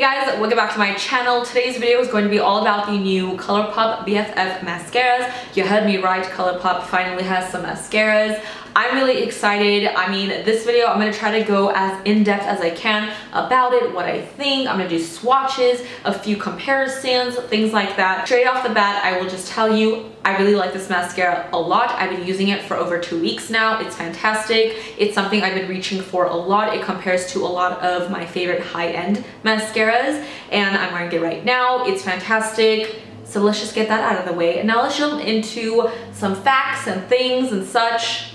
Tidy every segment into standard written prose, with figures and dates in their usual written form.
guys, welcome back to my channel. Today's video is going to be all about the new Colourpop BFF mascaras. You heard me right, Colourpop finally has some mascaras. I'm really excited. I mean, this video I'm going to try to go as in-depth as I can about it, what I think. I'm going to do swatches, a few comparisons, things like that. Straight off the bat, I will just tell you, I really like this mascara a lot. I've been using it for over 2 weeks now. It's fantastic. It's something I've been reaching for a lot. It compares to a lot of my favorite high-end mascaras, and I'm wearing it right now. It's fantastic. So let's just get that out of the way. And now let's jump into some facts and things and such.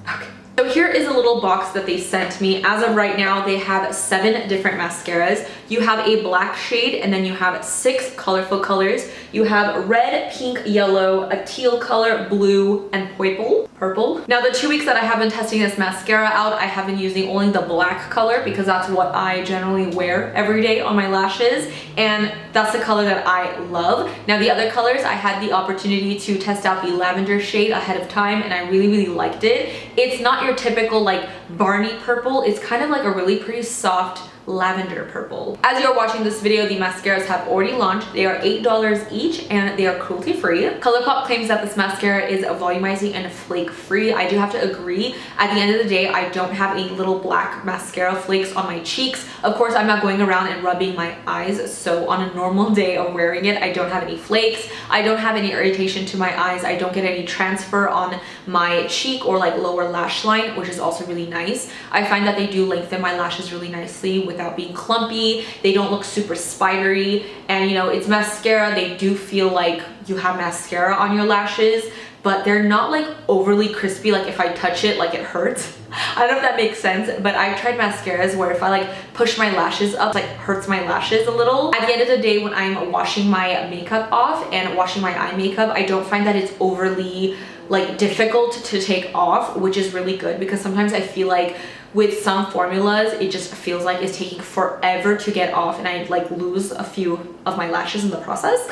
Okay. So here is a little box that they sent me. As of right now, they have 7 different mascaras. You have a black shade, and then you have 6 colorful colors. You have red, pink, yellow, a teal color, blue, and purple. Now the 2 weeks that I have been testing this mascara out, I have been using only the black color because that's what I generally wear every day on my lashes, and that's the color that I love. Now the other colors, I had the opportunity to test out the lavender shade ahead of time, and I really liked it. It's not your typical like Barney purple. It's kind of like a really pretty soft lavender purple. As you're watching this video, the mascaras have already launched. They are $8 each and they are cruelty free. Colourpop claims that this mascara is volumizing and flake free. I do have to agree. At the end of the day, I don't have any little black mascara flakes on my cheeks. Of course, I'm not going around and rubbing my eyes, so on a normal day of wearing it, I don't have any flakes. I don't have any irritation to my eyes. I don't get any transfer on my cheek or like lower lash line, which is also really nice. I find that they do lengthen my lashes really nicely without being clumpy. They don't look super spidery, and you know, it's mascara. They do feel like you have mascara on your lashes, but they're not like overly crispy. Like if I touch it, like it hurts. I don't know if that makes sense, but I've tried mascaras where if I like push my lashes up, like hurts my lashes a little. At the end of the day, when I'm washing my makeup off and washing my eye makeup, I don't find that it's overly like difficult to take off, which is really good, because sometimes I feel like with some formulas it just feels like it's taking forever to get off and I like lose a few of my lashes in the process.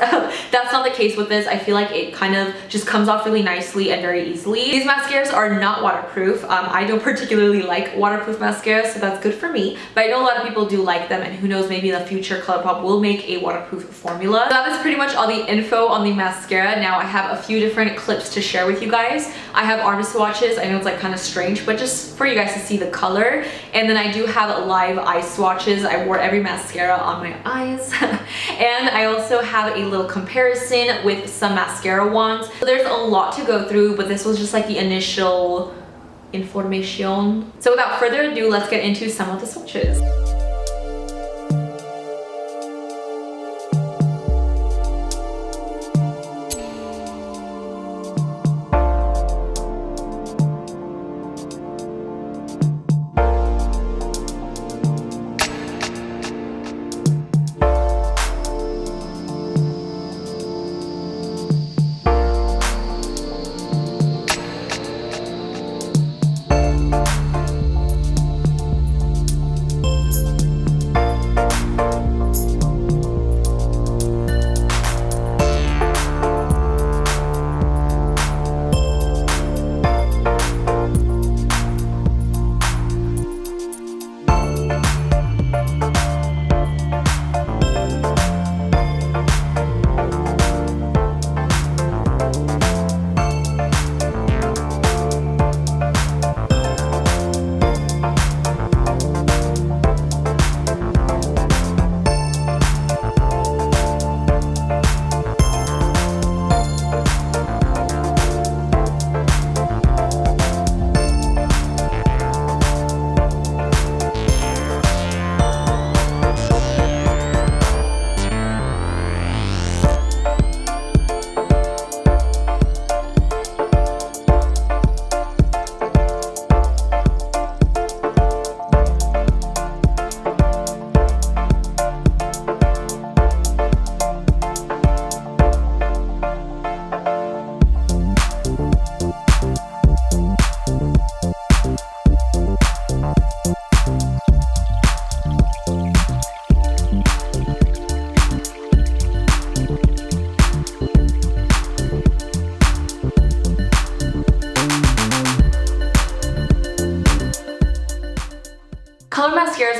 That's not the case with this. I feel like it kind of just comes off really nicely and very easily. These mascaras are not waterproof. I don't particularly like waterproof mascaras, so that's good for me, but I know a lot of people do like them, and who knows, maybe in the future Colourpop will make a waterproof formula. So that is pretty much all the info on the mascara. Now I have a few different clips to share with you guys. I have arm swatches. I know it's like kind of strange, but just for you guys to see the color. And then I do have live eye swatches. I wore every mascara on my eyes. And I also have a little comparison with some mascara wands. So there's a lot to go through, but this was just like the initial information. So without further ado, let's get into some of the swatches.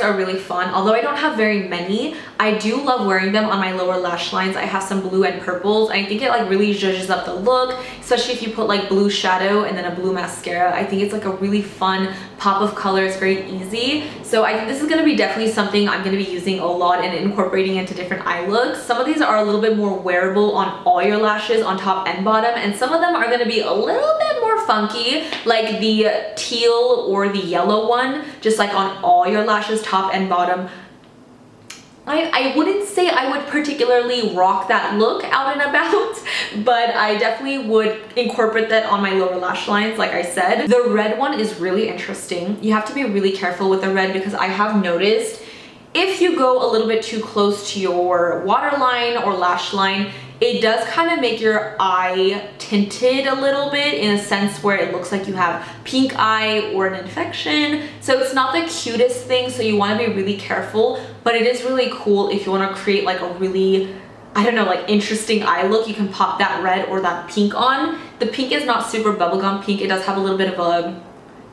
are really fun. Although I don't have very many, I do love wearing them on my lower lash lines. I have some blue and purples. I think it like really zhuzhes up the look, especially if you put like blue shadow and then a blue mascara. I think it's like a really fun pop of color. It's very easy. So I think this is going to be definitely something I'm going to be using a lot and incorporating into different eye looks. Some of these are a little bit more wearable on all your lashes, on top and bottom, and some of them are going to be a little bit more funky, like the teal or the yellow one, just like on all your lashes, top and bottom. I wouldn't say I would particularly rock that look out and about, but I definitely would incorporate that on my lower lash lines, like I said. The red one is really interesting. You have to be really careful with the red because I have noticed if you go a little bit too close to your waterline or lash line, it does kind of make your eye tinted a little bit in a sense where it looks like you have pink eye or an infection. So it's not the cutest thing, so you want to be really careful, but it is really cool if you want to create like a really, I don't know, like interesting eye look. You can pop that red or that pink on. The pink is not super bubblegum pink. It does have a little bit of a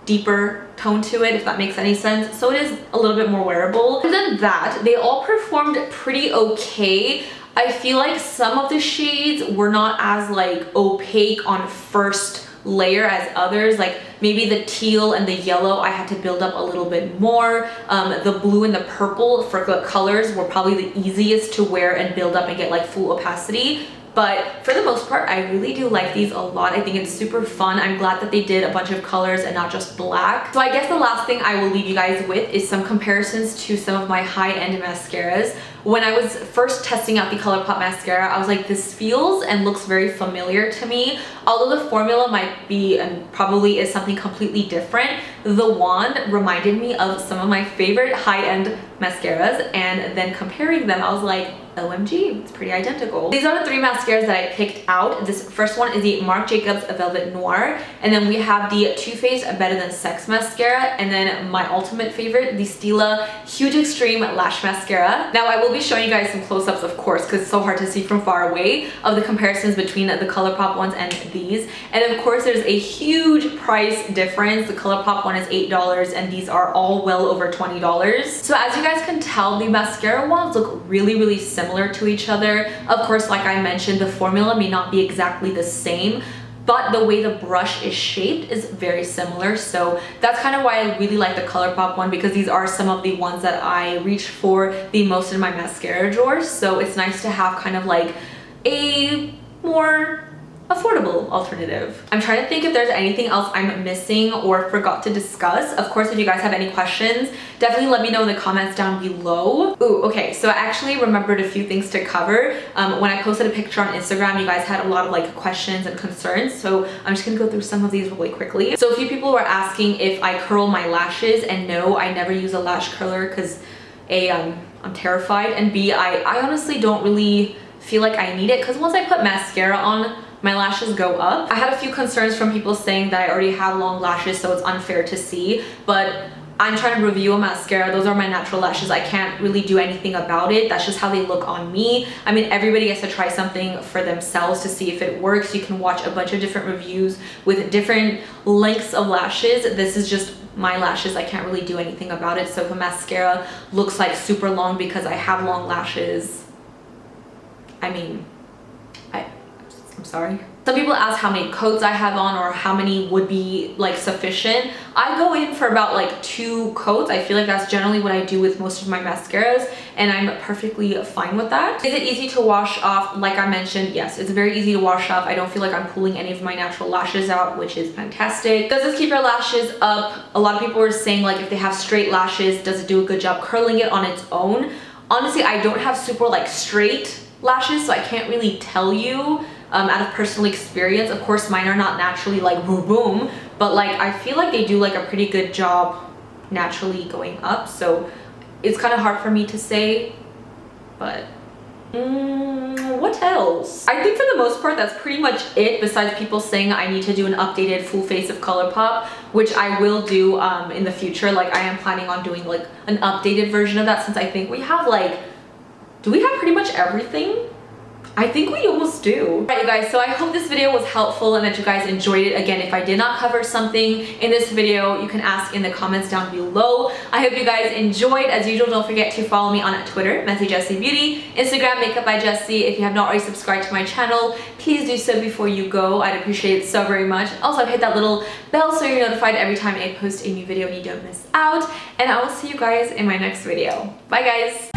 deeper tone to it, if that makes any sense. So it is a little bit more wearable. Other than that, they all performed pretty okay. I feel like some of the shades were not as like opaque on first layer as others. Like maybe the teal and the yellow I had to build up a little bit more. The blue and the purple for the colors were probably the easiest to wear and build up and get like full opacity. But for the most part, I really do like these a lot. I think it's super fun. I'm glad that they did a bunch of colors and not just black. So I guess the last thing I will leave you guys with is some comparisons to some of my high-end mascaras. When I was first testing out the Colourpop mascara, I was like, this feels and looks very familiar to me. Although the formula might be and probably is something completely different, the wand reminded me of some of my favorite high-end mascaras, and then comparing them, I was like, OMG, it's pretty identical. These are the three mascaras that I picked out. This first one is the Marc Jacobs Velvet Noir, and then we have the Too Faced Better Than Sex mascara, and then my ultimate favorite, the Stila Huge Extreme Lash Mascara. Now I will be showing you guys some close-ups, of course, because it's so hard to see from far away, of the comparisons between the Colourpop ones and these. And of course, there's a huge price difference. The Colourpop one is $8 and these are all well over $20. So as you guys can tell, the mascara wands look really, really similar to each other. Of course, like I mentioned, the formula may not be exactly the same, but the way the brush is shaped is very similar. So that's kind of why I really like the Colourpop one, because these are some of the ones that I reach for the most in my mascara drawers. So it's nice to have kind of like a more affordable alternative. I'm trying to think if there's anything else I'm missing or forgot to discuss. Of course, if you guys have any questions, definitely let me know in the comments down below. Ooh, okay, so I actually remembered a few things to cover. When I posted a picture on Instagram, you guys had a lot of like questions and concerns, so I'm just gonna go through some of these really quickly. So a few people were asking if I curl my lashes, and no, I never use a lash curler because A, I'm terrified, and B, I honestly don't really feel like I need it, because once I put mascara on, my lashes go up. I had a few concerns from people saying that I already have long lashes, so it's unfair to see, but I'm trying to review a mascara. Those are my natural lashes. I can't really do anything about it. That's just how they look on me. I mean, everybody gets to try something for themselves to see if it works. You can watch a bunch of different reviews with different lengths of lashes. This is just my lashes. I can't really do anything about it. So if a mascara looks like super long because I have long lashes, I mean, I'm sorry. Some people ask how many coats I have on or how many would be like sufficient. I go in for about like 2 coats. I feel like that's generally what I do with most of my mascaras, and I'm perfectly fine with that. Is it easy to wash off? Like I mentioned, yes, it's very easy to wash off. I don't feel like I'm pulling any of my natural lashes out, which is fantastic. Does this keep your lashes up? A lot of people were saying like if they have straight lashes, does it do a good job curling it on its own? Honestly, I don't have super like straight lashes, so I can't really tell you. Out of personal experience, of course, mine are not naturally like boom boom, but like I feel like they do like a pretty good job naturally going up. So it's kind of hard for me to say, but what else? I think for the most part, that's pretty much it, besides people saying I need to do an updated full face of Colourpop, which I will do in the future. Like I am planning on doing like an updated version of that, since I think we have like, do we have pretty much everything? I think we almost do. Alright you guys, so I hope this video was helpful and that you guys enjoyed it. Again, if I did not cover something in this video, you can ask in the comments down below. I hope you guys enjoyed. As usual, don't forget to follow me on Twitter, mesijesibeauty, Instagram, Makeup by Jesi. If you have not already subscribed to my channel, please do so before you go. I'd appreciate it so very much. Also, hit that little bell so you're notified every time I post a new video and you don't miss out. And I will see you guys in my next video. Bye guys!